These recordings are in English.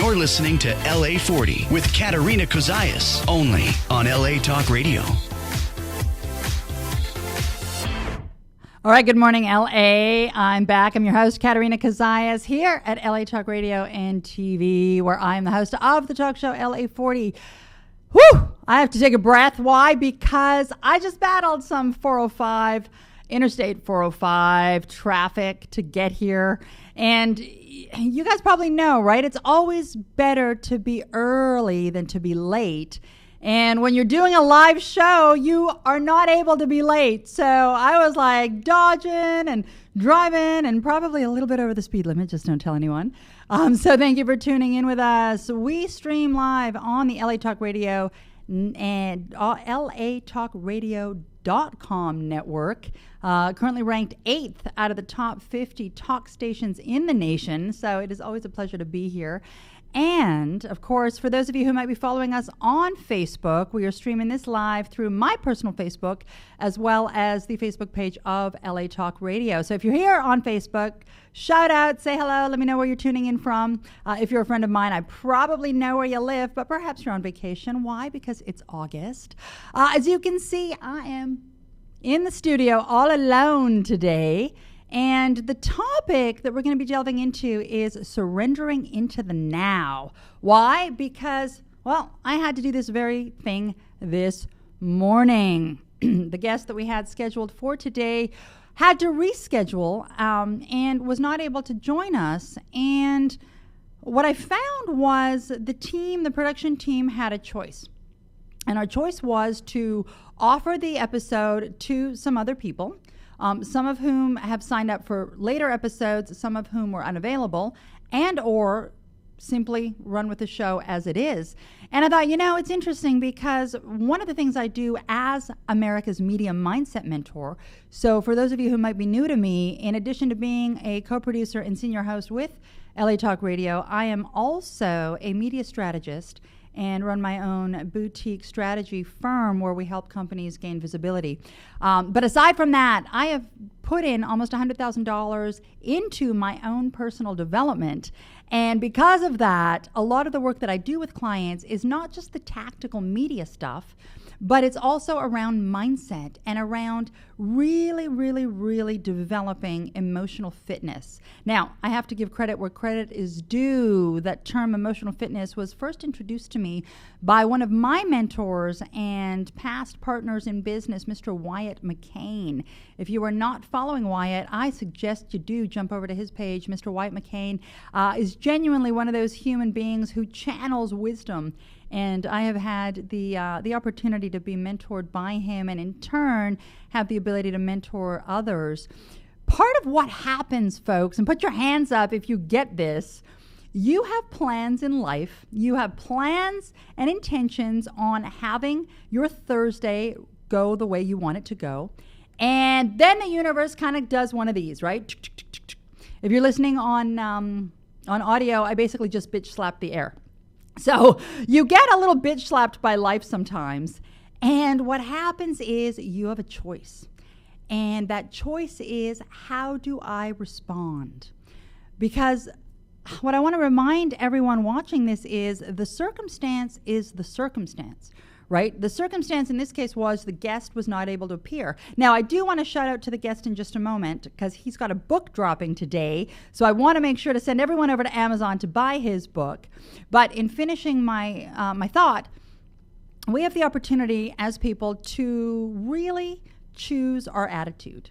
You're listening to LA40 with Katerina Cozias, only on LA Talk Radio. All right, good morning, LA. I'm back. I'm your host, Katerina Cozias, here at LA Talk Radio and TV, where I'm the host of the talk show LA40. Whew! I have to take a breath. Why? Because I just battled some Interstate 405 traffic to get here. And you guys probably know, right? It's always better to be early than to be late. And when you're doing a live show, you are not able to be late. So I was like dodging and driving and probably a little bit over the speed limit. Just don't tell anyone. So thank you for tuning in with us. We stream live on the LA Talk Radio and LATalkRadio.com network. Currently ranked 8th out of the top 50 talk stations in the nation. So it is always a pleasure to be here. And, of course, for those of you who might be following us on Facebook, we are streaming this live through my personal Facebook as well as the Facebook page of LA Talk Radio. So if you're here on Facebook, shout out, say hello, let me know where you're tuning in from. If you're a friend of mine, I probably know where you live, but perhaps you're on vacation. Why? Because it's August. As you can see, I am in the studio all alone today. And the topic that we're going to be delving into is surrendering into the now. Why? Because, well, I had to do this very thing this morning. The guest that we had scheduled for today had to reschedule and was not able to join us. And what I found was the production team had a choice. And our choice was to offer the episode to some other people. Some of whom have signed up for later episodes, some of whom were unavailable, and or simply run with the show as it is. And I thought, it's interesting because one of the things I do as America's Media Mindset Mentor, so for those of you who might be new to me, in addition to being a co-producer and senior host with LA Talk Radio, I am also a media strategist and run my own boutique strategy firm where we help companies gain visibility. But aside from that, I have put in almost $100,000 into my own personal development. And because of that, a lot of the work that I do with clients is not just the tactical media stuff, but it's also around mindset and around really, really, really developing emotional fitness. Now, I have to give credit where credit is due. That term emotional fitness was first introduced to me by one of my mentors and past partners in business, Mr. Wyatt McCain. If you are not following Wyatt, I suggest you do jump over to his page. Mr. Wyatt McCain is genuinely one of those human beings who channels wisdom. And I have had the opportunity to be mentored by him and in turn have the ability to mentor others. Part of what happens, folks, and put your hands up if you get this, you have plans in life. You have plans and intentions on having your Thursday go the way you want it to go. And then the universe kind of does one of these, right? If you're listening on audio, I basically just bitch slap the air. So you get a little bitch slapped by life sometimes. And what happens is you have a choice. And that choice is, how do I respond? Because what I want to remind everyone watching this is the circumstance is the circumstance, right? The circumstance in this case was the guest was not able to appear. Now, I do want to shout out to the guest in just a moment because he's got a book dropping today. So I want to make sure to send everyone over to Amazon to buy his book. But in finishing my my thought, we have the opportunity as people to really choose our attitude.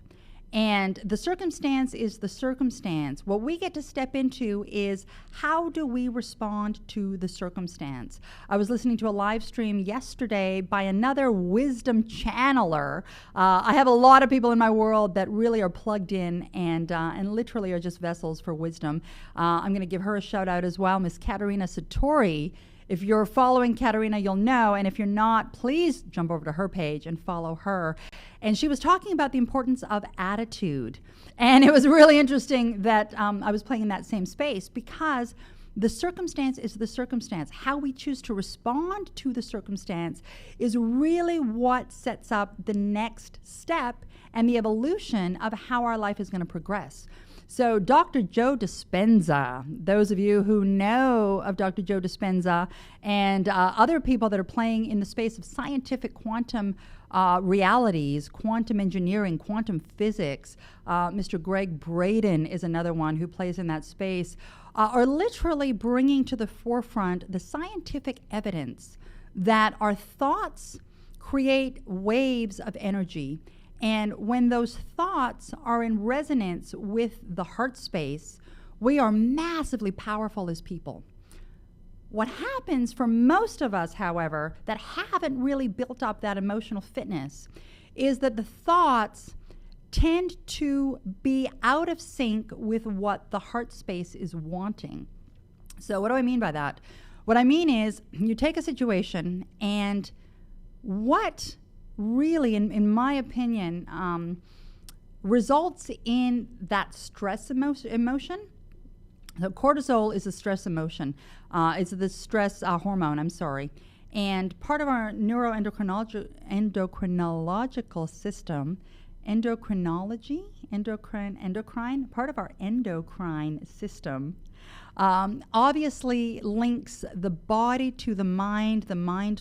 And the circumstance is the circumstance. What we get to step into is, how do we respond to the circumstance? I was listening to a live stream yesterday by another wisdom channeler. I have a lot of people in my world that really are plugged in and literally are just vessels for wisdom. I'm going to give her a shout out as well, Miss Katerina Satori. If you're following Katerina, you'll know. And if you're not, please jump over to her page and follow her. And she was talking about the importance of attitude. And it was really interesting that I was playing in that same space because the circumstance is the circumstance. How we choose to respond to the circumstance is really what sets up the next step and the evolution of how our life is going to progress. So Dr. Joe Dispenza, those of you who know of Dr. Joe Dispenza and other people that are playing in the space of scientific quantum realities, quantum engineering, quantum physics, Mr. Greg Braden is another one who plays in that space, are literally bringing to the forefront the scientific evidence that our thoughts create waves of energy. And when those thoughts are in resonance with the heart space, we are massively powerful as people. What happens for most of us, however, that haven't really built up that emotional fitness is that the thoughts tend to be out of sync with what the heart space is wanting. So what do I mean by that? What I mean is you take a situation, and what really, in my opinion, results in that stress emotion. So cortisol is a stress emotion. It's the stress hormone, And part of our endocrinological system, endocrine, part of our endocrine system, obviously links the body to the mind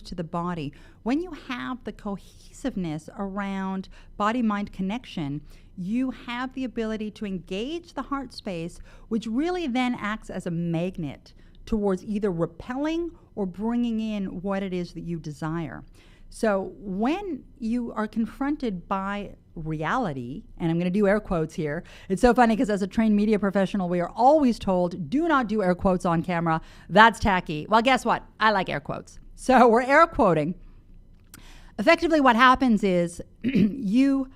to the body. When you have the cohesiveness around body-mind connection, you have the ability to engage the heart space, which really then acts as a magnet towards either repelling or bringing in what it is that you desire. So when you are confronted by reality, and I'm going to do air quotes here. It's so funny because as a trained media professional, we are always told, do not do air quotes on camera. That's tacky. Well, guess what? I like air quotes. So we're air quoting. Effectively, what happens is you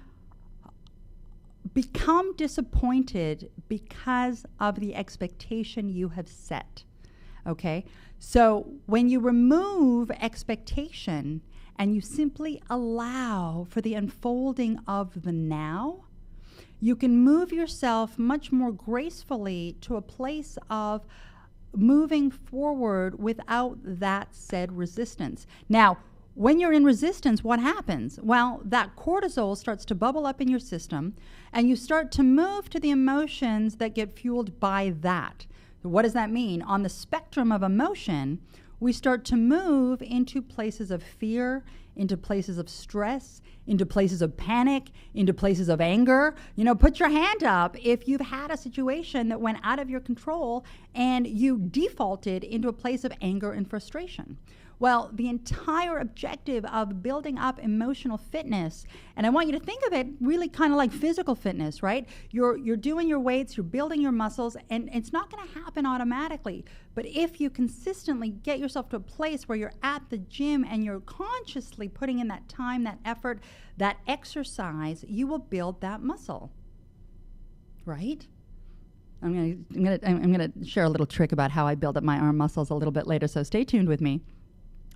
become disappointed because of the expectation you have set. Okay? So when you remove expectation and you simply allow for the unfolding of the now, you can move yourself much more gracefully to a place of moving forward without that said resistance. Now, when you're in resistance, what happens? Well, that cortisol starts to bubble up in your system, and you start to move to the emotions that get fueled by that. What does that mean? On the spectrum of emotion, we start to move into places of fear, into places of stress, into places of panic, into places of anger. You know, put your hand up if you've had a situation that went out of your control and you defaulted into a place of anger and frustration. Well, the entire objective of building up emotional fitness, and I want you to think of it really kind of like physical fitness, right? You're doing your weights, you're building your muscles, and it's not going to happen automatically. But if you consistently get yourself to a place where you're at the gym and you're consciously putting in that time, that effort, that exercise, you will build that muscle, right? I'm gonna share a little trick about how I build up my arm muscles a little bit later, so stay tuned with me.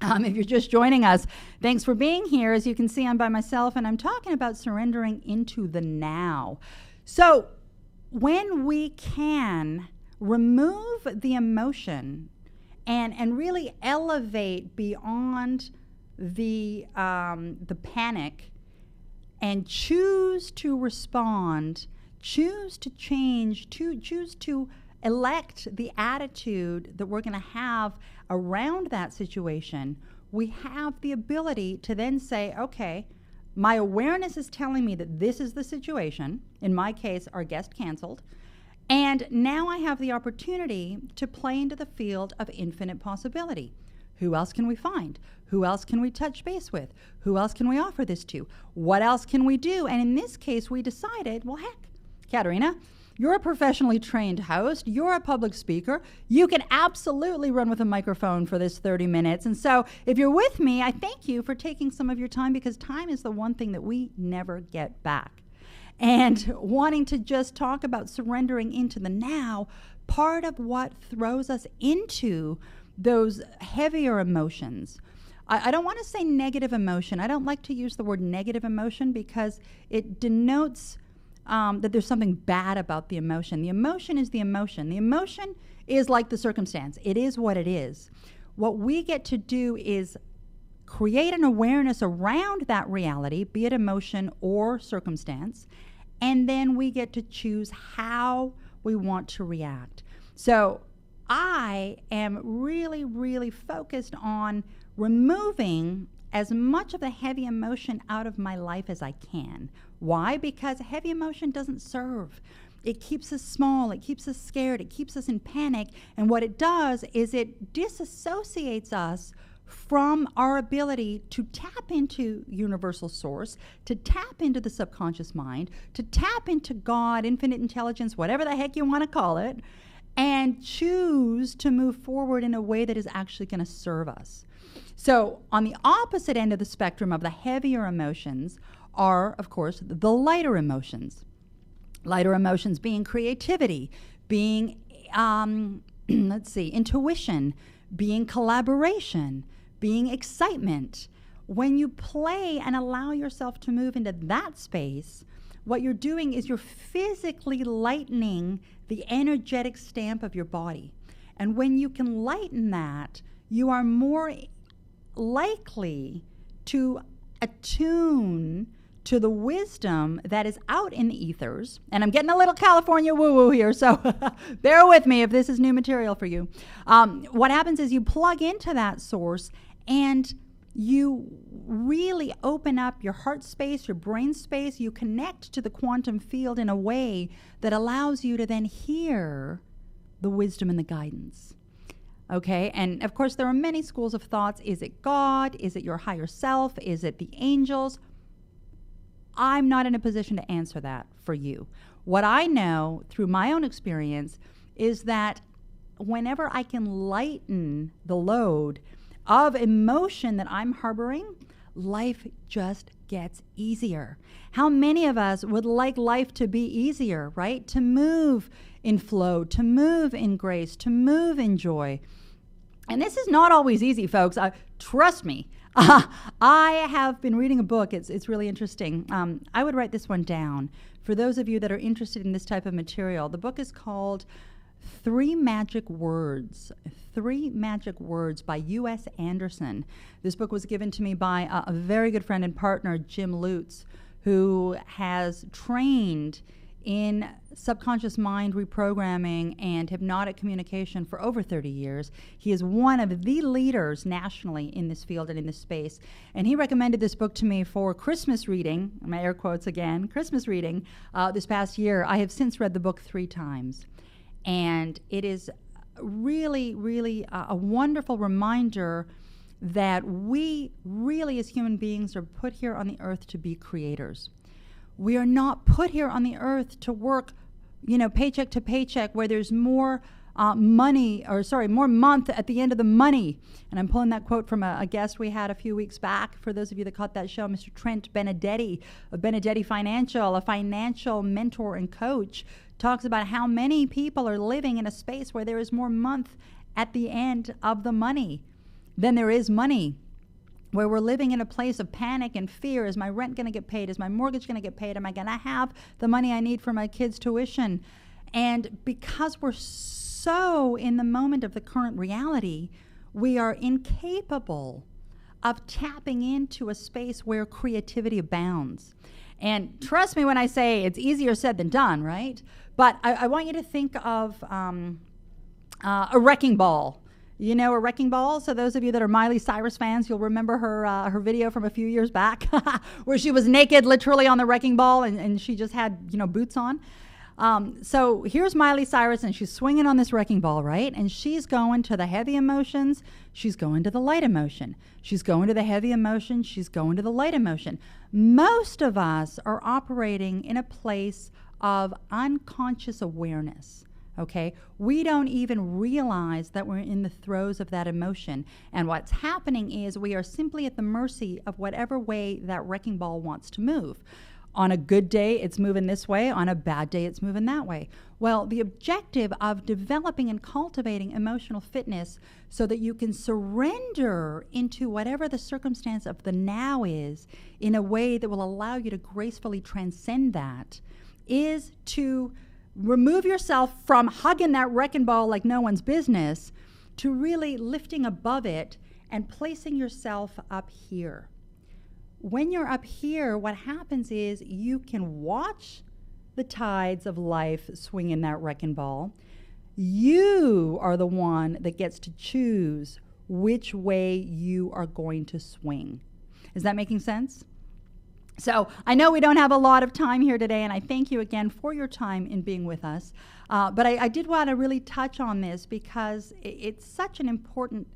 If you're just joining us, thanks for being here. As you can see, I'm by myself, and I'm talking about surrendering into the now. So when we can remove the emotion and really elevate beyond the panic and choose to respond, choose to change, choose to elect the attitude that we're going to have around that situation, we have the ability to then say, okay, my awareness is telling me that this is the situation. In my case, our guest canceled. And now I have the opportunity to play into the field of infinite possibility. Who else can we find? Who else can we touch base with? Who else can we offer this to? What else can we do? And in this case, we decided, well, heck, Katerina, you're a professionally trained host. You're a public speaker. You can absolutely run with a microphone for this 30 minutes. And so if you're with me, I thank you for taking some of your time, because time is the one thing that we never get back. And wanting to just talk about surrendering into the now, part of what throws us into those heavier emotions. I don't want to say negative emotion. I don't like to use the word negative emotion because it denotes that there's something bad about the emotion. The emotion is the emotion. The emotion is like the circumstance. It is what it is. What we get to do is create an awareness around that reality, be it emotion or circumstance, and then we get to choose how we want to react. So I am really, really focused on removing as much of the heavy emotion out of my life as I can. Why? Because heavy emotion doesn't serve. It keeps us small, it keeps us scared, it keeps us in panic, and what it does is it disassociates us from our ability to tap into universal source, to tap into the subconscious mind, to tap into God, infinite intelligence, whatever the heck you want to call it, and choose to move forward in a way that is actually going to serve us. So on the opposite end of the spectrum of the heavier emotions are, of course, the lighter emotions. Lighter emotions being creativity, being, intuition, being collaboration, being excitement. When you play and allow yourself to move into that space, what you're doing is you're physically lightening the energetic stamp of your body. And when you can lighten that, you are more likely to attune to the wisdom that is out in the ethers. And I'm getting a little California woo-woo here, so bear with me if this is new material for you. What happens is you plug into that source and you really open up your heart space, your brain space. You connect to the quantum field in a way that allows you to then hear the wisdom and the guidance. Okay, and of course there are many schools of thoughts. Is it God? Is it your higher self? Is it the angels? I'm not in a position to answer that for you. What I know through my own experience is that whenever I can lighten the load of emotion that I'm harboring, life just gets easier. How many of us would like life to be easier, right? To move in flow, to move in grace, to move in joy. And this is not always easy, folks. Trust me. I have been reading a book. It's really interesting. I would write this one down for those of you that are interested in this type of material. The book is called 3 Magic Words. 3 Magic Words by U.S. Anderson. This book was given to me by a very good friend and partner, Jim Lutz, who has trained in subconscious mind reprogramming and hypnotic communication for over 30 years. He is one of the leaders nationally in this field and in this space. And he recommended this book to me for Christmas reading, my air quotes again, Christmas reading this past year. I have since read the book 3 times. And it is really, really a wonderful reminder that we really as human beings are put here on the earth to be creators. We are not put here on the earth to work, paycheck to paycheck, where there's more more month at the end of the money. And I'm pulling that quote from a guest we had a few weeks back. For those of you that caught that show, Mr. Trent Benedetti of Benedetti Financial, a financial mentor and coach, talks about how many people are living in a space where there is more month at the end of the money than there is money. Where we're living in a place of panic and fear. Is my rent going to get paid? Is my mortgage going to get paid? Am I going to have the money I need for my kids' tuition? And because we're so in the moment of the current reality, we are incapable of tapping into a space where creativity abounds. And trust me when I say it's easier said than done, right? But I want you to think of a wrecking ball. You know a wrecking ball? So those of you that are Miley Cyrus fans, you'll remember her video from a few years back where she was naked literally on the wrecking ball and she just had, boots on. So here's Miley Cyrus and she's swinging on this wrecking ball, right? And she's going to the heavy emotions. She's going to the light emotion. She's going to the heavy emotion. She's going to the light emotion. Most of us are operating in a place of unconscious awareness. Okay, we don't even realize that we're in the throes of that emotion. And what's happening is we are simply at the mercy of whatever way that wrecking ball wants to move. On a good day, it's moving this way. On a bad day, it's moving that way. Well, the objective of developing and cultivating emotional fitness so that you can surrender into whatever the circumstance of the now is in a way that will allow you to gracefully transcend that is to remove yourself from hugging that wrecking ball like no one's business to really lifting above it and placing yourself up here. When you're up here, what happens is you can watch the tides of life swing in that wrecking ball. You are the one that gets to choose which way you are going to swing. Is that making sense? So I know we don't have a lot of time here today, and I thank you again for your time in being with us. But I did want to really touch on this because it's such an important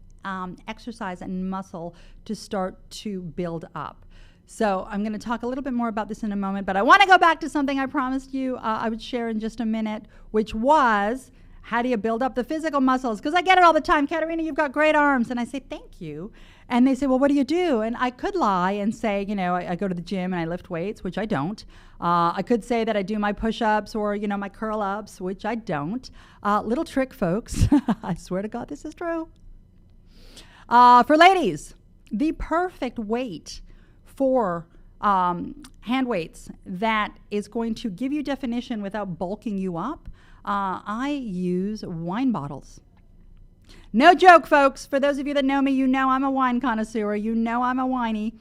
exercise and muscle to start to build up. So I'm going to talk a little bit more about this in a moment, but I want to go back to something I promised you I would share in just a minute, which was, how do you build up the physical muscles? Because I get it all the time. Katerina, you've got great arms. And I say, thank you. And they say, well, what do you do? And I could lie and say, I go to the gym and I lift weights, which I don't. I could say that I do my push-ups or, my curl-ups, which I don't. Little trick, folks. I swear to God, this is true. For ladies, the perfect weight for hand weights that is going to give you definition without bulking you up, I use wine bottles. No joke, folks. For those of you that know me, you know I'm a wine connoisseur. You know I'm a winey.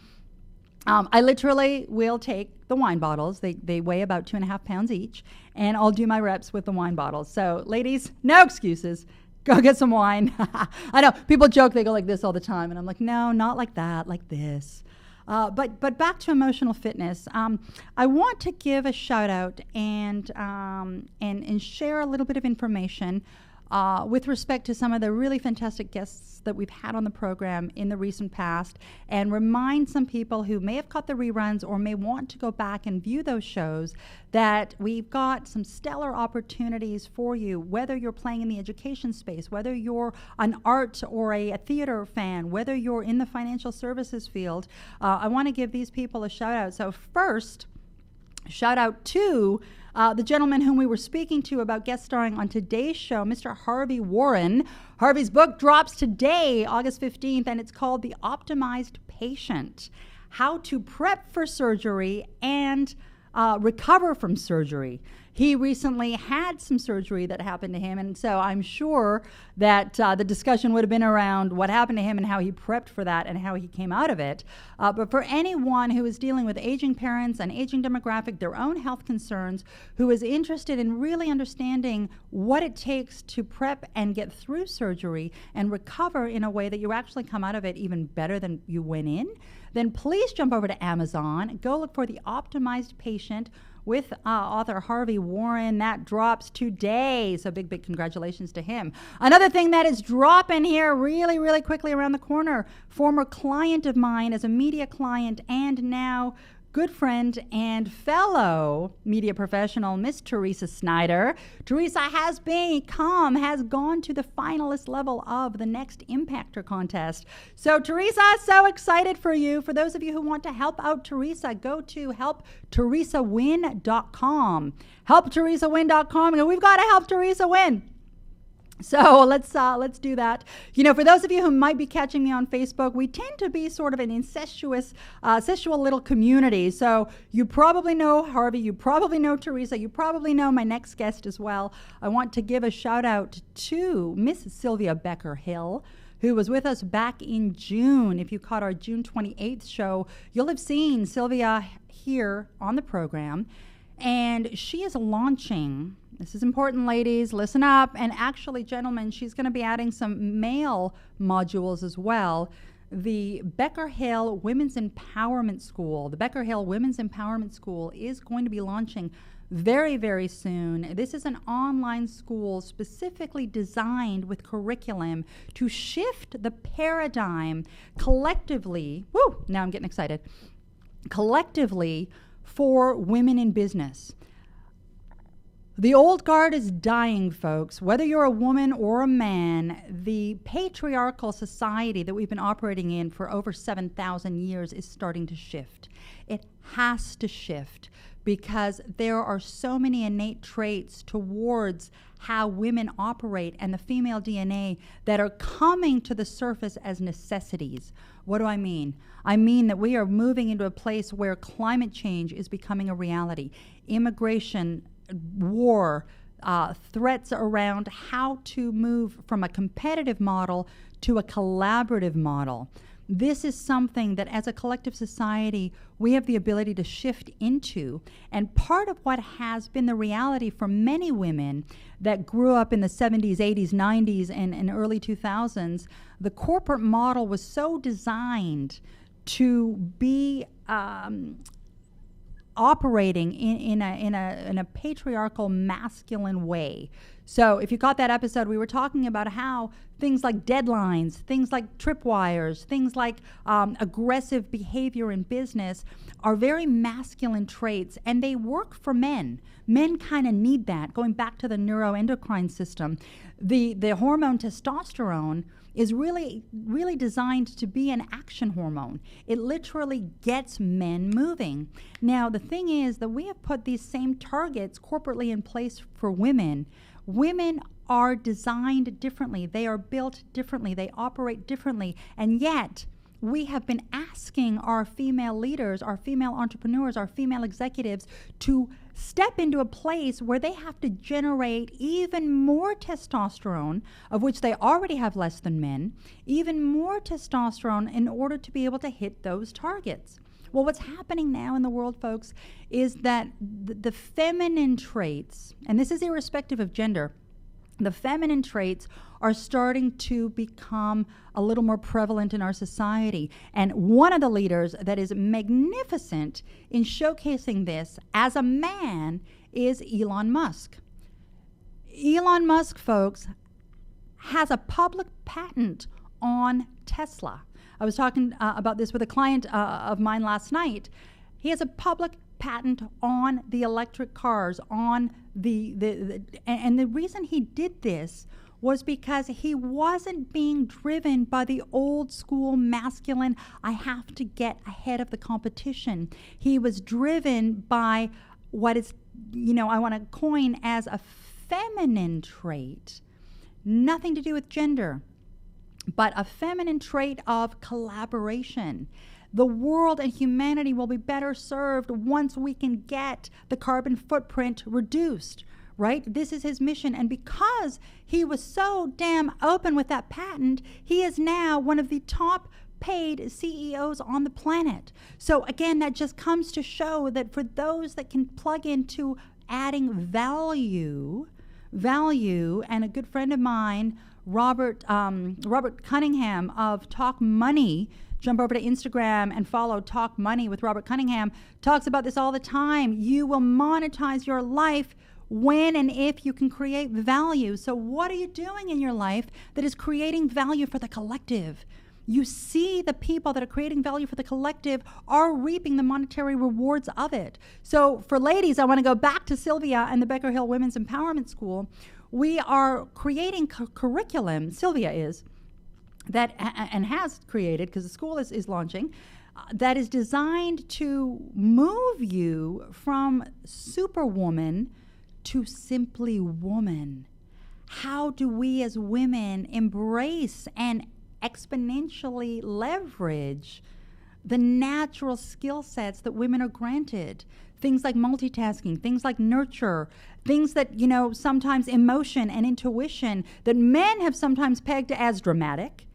I literally will take the wine bottles. They weigh about 2.5 pounds each, and I'll do my reps with the wine bottles. So, ladies, no excuses. Go get some wine. I know people joke, they go like this all the time, and I'm like, no, not like that, like this. But back to emotional fitness. I want to give a shout out and share a little bit of information with respect to some of the really fantastic guests that we've had on the program in the recent past, and remind some people who may have caught the reruns or may want to go back and view those shows that we've got some stellar opportunities for you, whether you're playing in the education space, whether you're an art or a theater fan, whether you're in the financial services field. I want to give these people a shout out. So first, shout out to the gentleman whom we were speaking to about guest starring on today's show, Mr. Harvey Warren. Harvey's book drops today, August 15th, and it's called The Optimized Patient: How to Prep for Surgery and Recover from Surgery. He recently had some surgery that happened to him, and so I'm sure that the discussion would have been around what happened to him and how he prepped for that and how he came out of it. But for anyone who is dealing with aging parents, an aging demographic, their own health concerns, who is interested in really understanding what it takes to prep and get through surgery and recover in a way that you actually come out of it even better than you went in, then please jump over to Amazon, go look for The Optimized Patient with author Harvey Warren. That drops today, so big congratulations to him. Another thing that is dropping here really, really quickly around the corner, former client of mine as a media client and now good friend and fellow media professional, Miss Teresa Snyder. Teresa has gone to the finalist level of the Next Impactor contest. So Teresa, so excited for you. For those of you who want to help out Teresa, go to helpteresawin.com. Helpteresawin.com. And we've got to help Teresa win. So let's do that. For those of you who might be catching me on Facebook, we tend to be sort of an incestuous little community. So you probably know Harvey, you probably know Teresa, you probably know my next guest as well. I want to give a shout out to Miss Sylvia Becker-Hill, who was with us back in June. If you caught our June 28th show, you'll have seen Sylvia here on the program. And she is launching, this is important, ladies, listen up, and actually, gentlemen, she's going to be adding some male modules as well. The Becker-Hill Women's Empowerment School. The Becker-Hill Women's Empowerment School is going to be launching very, very soon. This is an online school specifically designed with curriculum to shift the paradigm collectively. Woo! Now I'm getting excited. Collectively, for women in business. The old guard is dying, folks. Whether you're a woman or a man, the patriarchal society that we've been operating in for over 7,000 years is starting to shift. It has to shift because there are so many innate traits towards how women operate and the female DNA that are coming to the surface as necessities. What do I mean? I mean that we are moving into a place where climate change is becoming a reality. Immigration, war, threats around how to move from a competitive model to a collaborative model. This is something that as a collective society, we have the ability to shift into. And part of what has been the reality for many women that grew up in the 70s, 80s, 90s, and early 2000s, the corporate model was so designed to be operating in a patriarchal, masculine way. So if you caught that episode, we were talking about how things like deadlines, things like tripwires, things like aggressive behavior in business are very masculine traits, and they work for men. Men kind of need that. Going back to the neuroendocrine system, the hormone testosterone is really designed to be an action hormone. It literally gets men moving. Now, the thing is that we have put these same targets corporately in place for women. Women are designed differently. They are built differently. They operate differently. And yet, we have been asking our female leaders, our female entrepreneurs, our female executives to step into a place where they have to generate even more testosterone, of which they already have less than men, even more testosterone in order to be able to hit those targets. Well, what's happening now in the world, folks, is that the feminine traits, and this is irrespective of gender, the feminine traits are starting to become a little more prevalent in our society. And one of the leaders that is magnificent in showcasing this as a man is Elon Musk. Elon Musk, folks, has a public patent on Tesla. I was talking about this with a client of mine last night. He has a public patent on the electric cars, on and the reason he did this was because he wasn't being driven by the old school masculine, I have to get ahead of the competition. He was driven by what is, I want to coin as a feminine trait, nothing to do with gender, but a feminine trait of collaboration. The world and humanity will be better served once we can get the carbon footprint reduced, right? This is his mission. And because he was so damn open with that patent, he is now one of the top paid CEOs on the planet. So again, that just comes to show that for those that can plug into adding value, and a good friend of mine, Robert Cunningham of Talk Money, jump over to Instagram and follow Talk Money with Robert Cunningham, talks about this all the time. You will monetize your life when and if you can create value. So what are you doing in your life that is creating value for the collective? You see the people that are creating value for the collective are reaping the monetary rewards of it. So for ladies, I want to go back to Sylvia and the Becker Hill Women's Empowerment School. We are creating curriculum, Sylvia is, that and has created, because the school is launching, that is designed to move you from superwoman to simply woman. How do we as women embrace and exponentially leverage the natural skill sets that women are granted? Things like multitasking, things like nurture, things that, sometimes emotion and intuition that men have sometimes pegged as dramatic,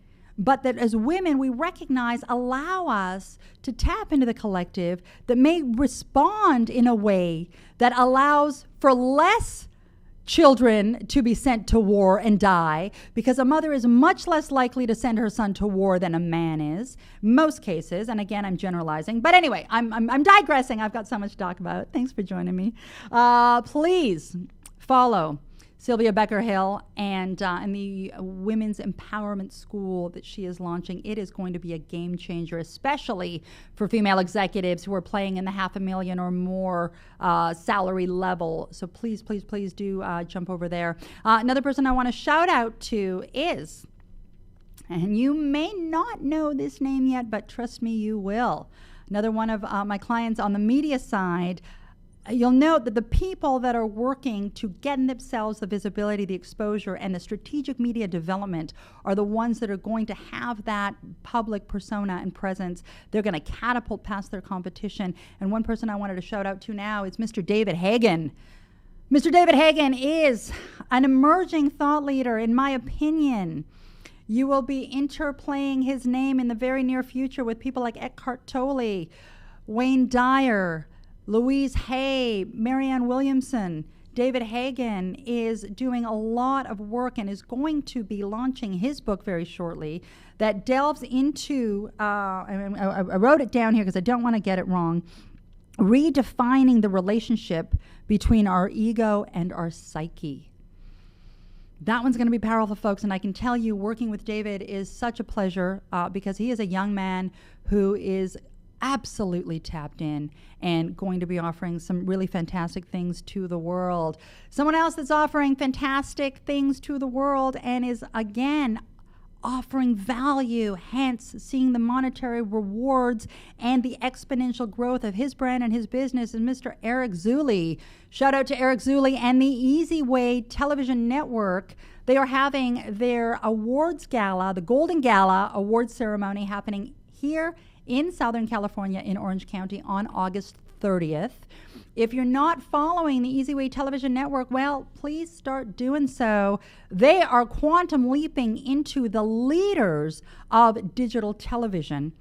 but that as women we recognize allow us to tap into the collective that may respond in a way that allows for less children to be sent to war and die, because a mother is much less likely to send her son to war than a man is, most cases. And again, I'm generalizing. But anyway, I'm digressing. I've got so much to talk about. Thanks for joining me. Please follow Sylvia Becker Hill and the Women's Empowerment School that she is launching. It is going to be a game changer, especially for female executives who are playing in the $500,000 or more salary level. So please, please, please do jump over there. Another person I want to shout out to is, and you may not know this name yet, but trust me, you will. Another one of my clients on the media side. You'll note that the people that are working to get themselves the visibility, the exposure, and the strategic media development are the ones that are going to have that public persona and presence. They're going to catapult past their competition. And one person I wanted to shout out to now is Mr. David Hagen. Mr. David Hagen is an emerging thought leader, in my opinion. You will be interplaying his name in the very near future with people like Eckhart Tolle, Wayne Dyer, Louise Hay, Marianne Williamson. David Hagen is doing a lot of work and is going to be launching his book very shortly that delves into, I wrote it down here because I don't want to get it wrong, redefining the relationship between our ego and our psyche. That one's going to be powerful, folks, and I can tell you working with David is such a pleasure because he is a young man who is absolutely tapped in and going to be offering some really fantastic things to the world. Someone else that's offering fantastic things to the world and is, again, offering value, hence seeing the monetary rewards and the exponential growth of his brand and his business is Mr. Eric Zuley. Shout out to Eric Zuley and the Easy Way Television Network. They are having their awards gala, the Golden Gala awards ceremony happening here in Southern California in Orange County on August 30th. If you're not following the Easy Way Television Network, well, please start doing so. They are quantum leaping into the leaders of digital television.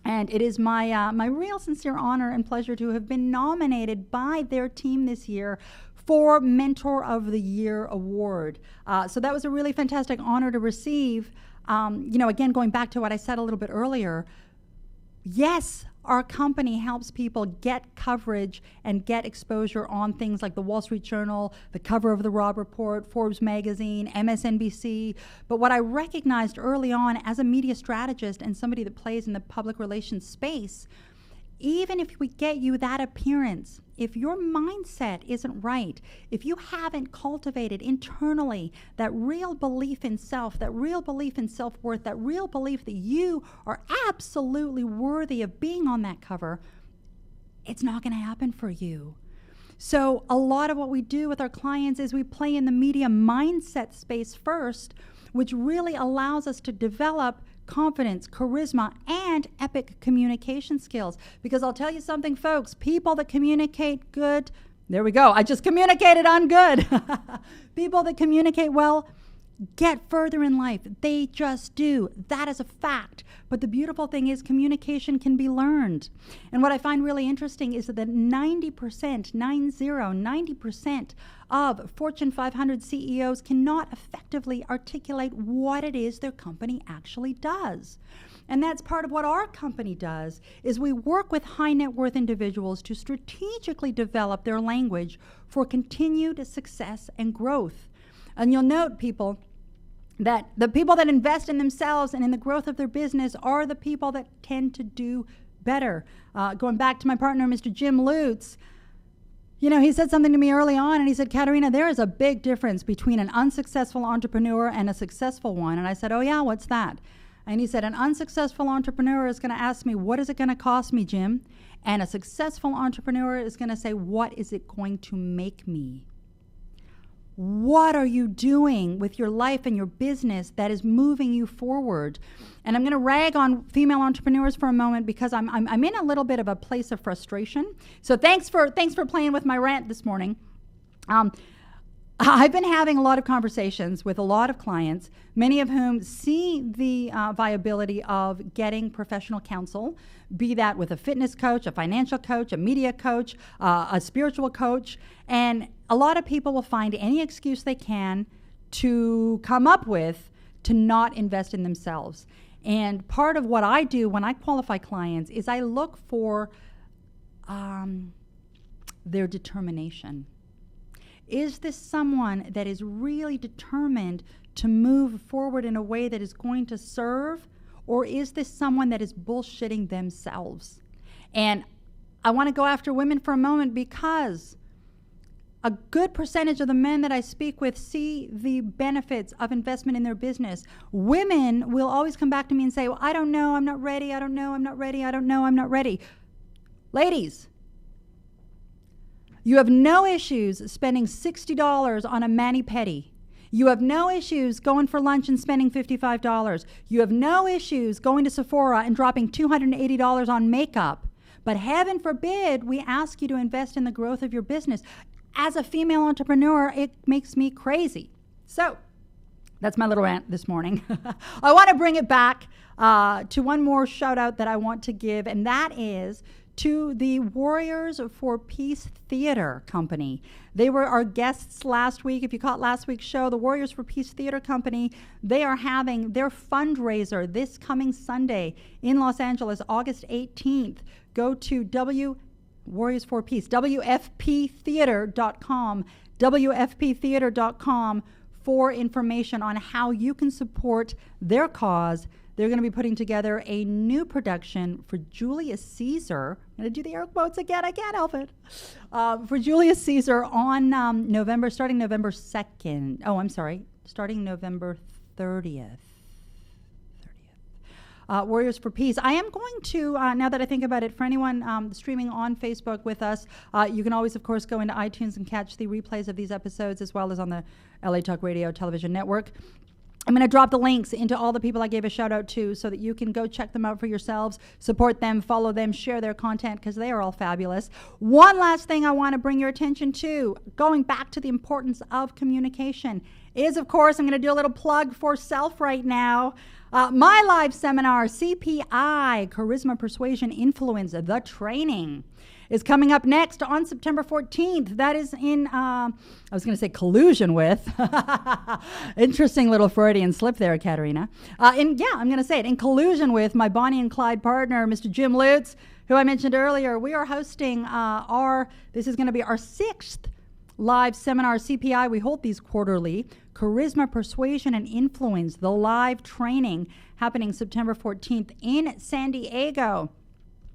And it is my real sincere honor and pleasure to have been nominated by their team this year for Mentor of the Year award. So that was a really fantastic honor to receive. Again, going back to what I said a little bit earlier, yes, our company helps people get coverage and get exposure on things like the Wall Street Journal, the cover of the Robb Report, Forbes magazine, MSNBC. But what I recognized early on as a media strategist and somebody that plays in the public relations space, even if we get you that appearance, if your mindset isn't right, if you haven't cultivated internally that real belief in self, that real belief in self-worth, that real belief that you are absolutely worthy of being on that cover, it's not going to happen for you. So a lot of what we do with our clients is we play in the media mindset space first, which really allows us to develop confidence, charisma, and epic communication skills. Because I'll tell you something, folks, people that communicate good, there we go, I just communicated on good. People that communicate well get further in life. They just do. That is a fact. But the beautiful thing is communication can be learned. And what I find really interesting is that 90% of Fortune 500 CEOs cannot effectively articulate what it is their company actually does. And that's part of what our company does, is we work with high net worth individuals to strategically develop their language for continued success and growth. And you'll note, people, that the people that invest in themselves and in the growth of their business are the people that tend to do better. Going back to my partner, Mr. Jim Lutz, he said something to me early on, and he said, Katerina, there is a big difference between an unsuccessful entrepreneur and a successful one. And I said, oh yeah, what's that? And he said, an unsuccessful entrepreneur is going to ask me, what is it going to cost me, Jim? And a successful entrepreneur is going to say, what is it going to make me? What are you doing with your life and your business that is moving you forward? And I'm going to rag on female entrepreneurs for a moment because I'm in a little bit of a place of frustration. So thanks for playing with my rant this morning. I've been having a lot of conversations with a lot of clients, many of whom see the viability of getting professional counsel, be that with a fitness coach, a financial coach, a media coach, a spiritual coach. And a lot of people will find any excuse they can to come up with to not invest in themselves. And part of what I do when I qualify clients is I look for their determination. Is this someone that is really determined to move forward in a way that is going to serve, or is this someone that is bullshitting themselves? And I want to go after women for a moment because a good percentage of the men that I speak with see the benefits of investment in their business. Women will always come back to me and say, well, I don't know, I'm not ready, I don't know, I'm not ready, I don't know, I'm not ready. Ladies, you have no issues spending $60 on a mani-pedi. You have no issues going for lunch and spending $55. You have no issues going to Sephora and dropping $280 on makeup. But heaven forbid we ask you to invest in the growth of your business. As a female entrepreneur, it makes me crazy. So That's my little rant this morning. I want to bring it back to one more shout out that I want to give, and that is to the Warriors for Peace Theater Company. They were our guests last week. If you caught last week's show, the Warriors for Peace Theater Company, they are having their fundraiser this coming Sunday in Los Angeles, August 18th. Go to Warriors for Peace, WFPtheater.com, WFPtheater.com for information on how you can support their cause. They're going to be putting together a new production for Julius Caesar. I'm going to do the air quotes again. I can't help it. For Julius Caesar on starting November 2nd. Oh, I'm sorry. Starting November 30th. Warriors for Peace. I am going to, now that I think about it, for anyone streaming on Facebook with us, you can always, of course, go into iTunes and catch the replays of these episodes as well as on the LA Talk Radio television network. I'm going to drop the links into all the people I gave a shout out to so that you can go check them out for yourselves, support them, follow them, share their content because they are all fabulous. One last thing I want to bring your attention to, going back to the importance of communication, is, of course, I'm going to do a little plug for self right now. My live seminar, CPI, Charisma, Persuasion, Influence, the Training, is coming up next on September 14th. That is in, I was going to say collusion with. Interesting little Freudian slip there, Katerina. I'm going to say it. In collusion with my Bonnie and Clyde partner, Mr. Jim Lutz, who I mentioned earlier. We are hosting this is going to be our 6th live seminar, CPI. We hold these quarterly. Charisma, Persuasion, and Influence, the live training, happening September 14th in San Diego.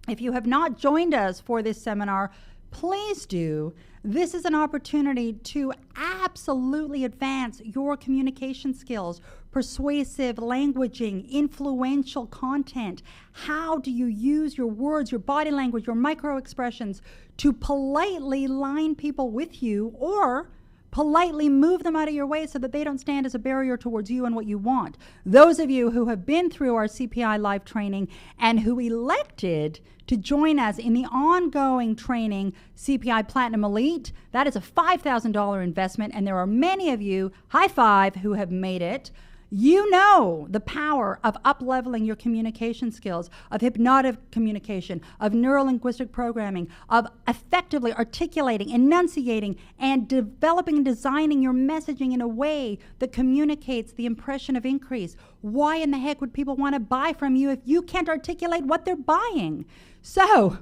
If you have not joined us for this seminar, please do. This is an opportunity to absolutely advance your communication skills, persuasive languaging, influential content. How do you use your words, your body language, your micro expressions to politely line people with you or politely move them out of your way so that they don't stand as a barrier towards you and what you want. Those of you who have been through our CPI live training and who elected to join us in the ongoing training, CPI Platinum Elite, that is a $5,000 investment, and there are many of you, high five, who have made it. You know the power of up-leveling your communication skills, of hypnotic communication, of neuro-linguistic programming, of effectively articulating, enunciating, and developing and designing your messaging in a way that communicates the impression of increase. Why in the heck would people want to buy from you if you can't articulate what they're buying? So,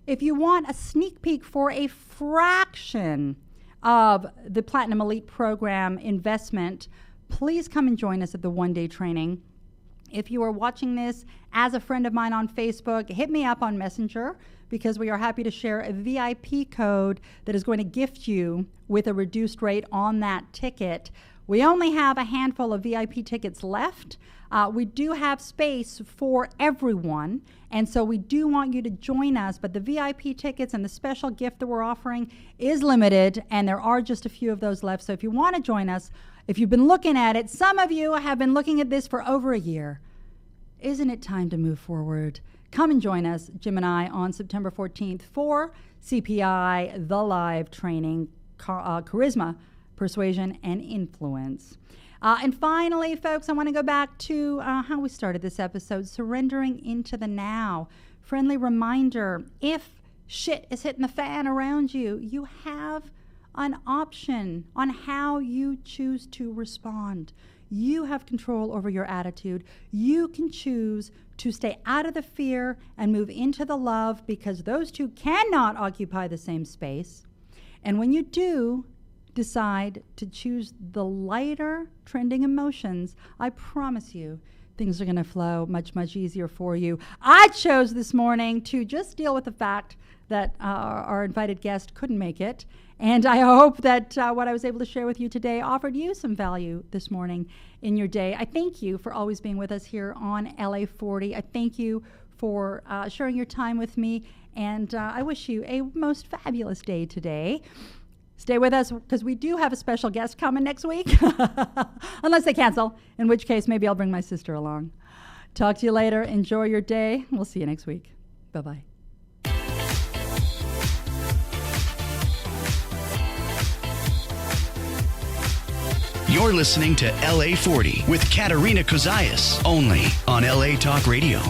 if you want a sneak peek for a fraction of the Platinum Elite program investment, please come and join us at the one-day training. If you are watching this as a friend of mine on Facebook, hit me up on Messenger because we are happy to share a VIP code that is going to gift you with a reduced rate on that ticket. We only have a handful of VIP tickets left. We do have space for everyone, and so we do want you to join us, but the VIP tickets and the special gift that we're offering is limited, and there are just a few of those left. So if you want to join us, if you've been looking at it, some of you have been looking at this for over a year. Isn't it time to move forward? Come and join us, Jim and I, on September 14th for CPI, the live training, Charisma, Persuasion, and Influence. And finally, folks, I want to go back to how we started this episode, surrendering into the now. Friendly reminder, if shit is hitting the fan around you, you have an option on how you choose to respond. You have control over your attitude. You can choose to stay out of the fear and move into the love because those two cannot occupy the same space. And when you do decide to choose the lighter trending emotions, I promise you things are going to flow much, much easier for you. I chose this morning to just deal with the fact that our invited guest couldn't make it. And I hope that what I was able to share with you today offered you some value this morning in your day. I thank you for always being with us here on LA40. I thank you for sharing your time with me. And I wish you a most fabulous day today. Stay with us because we do have a special guest coming next week. Unless they cancel, in which case maybe I'll bring my sister along. Talk to you later. Enjoy your day. We'll see you next week. Bye-bye. You're listening to LA40 with Katerina Cozias, only on LA Talk Radio.